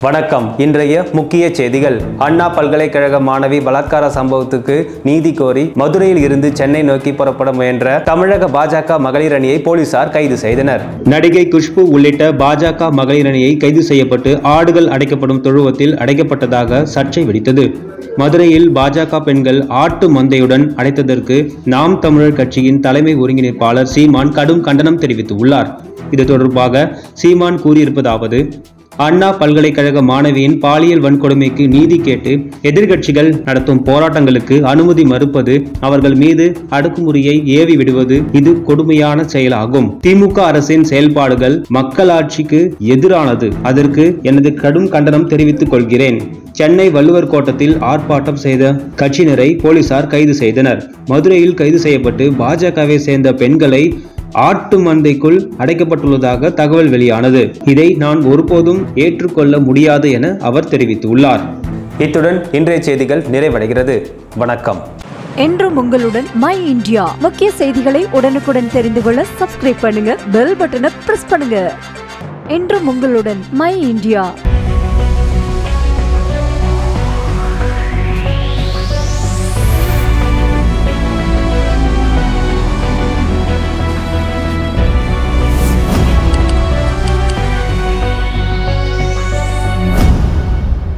வணக்கம். இன்றைய முக்கிய செய்திகள். அண்ணா பல்கலைக்கழக மாணவி பலாத்கார சம்பவத்துக்கு நீதி கோரி மதுரையில் இருந்து சென்னை நோக்கி புறப்பட முயன்ற தமிழக பாஜக மகளிர் அணியை போலீசார் கைது செய்தனர். நடிகை குஷ்பு உள்ளிட்ட பாஜக மகளிர் அணியை கைது செய்யப்பட்டு ஆடுகள் அடைக்கப்படும் தொழுவத்தில் அடைக்கப்பட்டதாக சர்ச்சை வெடித்தது. மதுரையில் பாஜக பெண்கள் ஆட்டு மந்தையுடன் அடைத்ததற்கு நாம் தமிழர் கட்சியின் தலைமை ஒருங்கிணைப்பாளர் சீமான் கடும் கண்டனம் தெரிவித்துள்ளார். இது தொடர்பாக சீமான் கூறியிருப்பதாவது: அண்ணா பல்கலைக்கழக மாணவியின் பாலியல் வன்கொடுமைக்கு நீதி கேட்டு எதிர்கட்சிகள் நடத்தும் போராட்டங்களுக்கு அனுமதி மறுப்பது, அவர்கள் மீது அடக்குமுறையை ஏவி விடுவது இது கொடுமையான செயலாகும். திமுக அரசின் செயல்பாடுகள் மக்களாட்சிக்கு எதிரானது. அதற்கு எனது கடும் கண்டனம் தெரிவித்துக் கொள்கிறேன். சென்னை வள்ளுவர் கோட்டத்தில் ஆர்ப்பாட்டம் செய்த கட்சியினரை போலீசார் கைது செய்தனர். மதுரையில் கைது செய்யப்பட்டு பாஜகவை சேர்ந்த பெண்களை ஆட்டு மந்தைக்குள் அடைக்கப்பட்டுள்ளதாக தகவல் வெளியானது. இதை நான் ஒருபோதும் ஏற்றுக்கொள்ள முடியாது என அவர் தெரிவித்துள்ளார். இத்துடன் இன்றைய செய்திகள் நிறைவடைகிறது. வணக்கம். என்றும் உங்களுடன் மை இந்தியா. முக்கிய செய்திகளை உடனுக்குடன் தெரிந்து கொள்ள சப்ஸ்கிரைப் பண்ணுங்க, பெல் பட்டனை பிரஸ் பண்ணுங்க. என்றும் உங்களுடன் மை இந்தியா.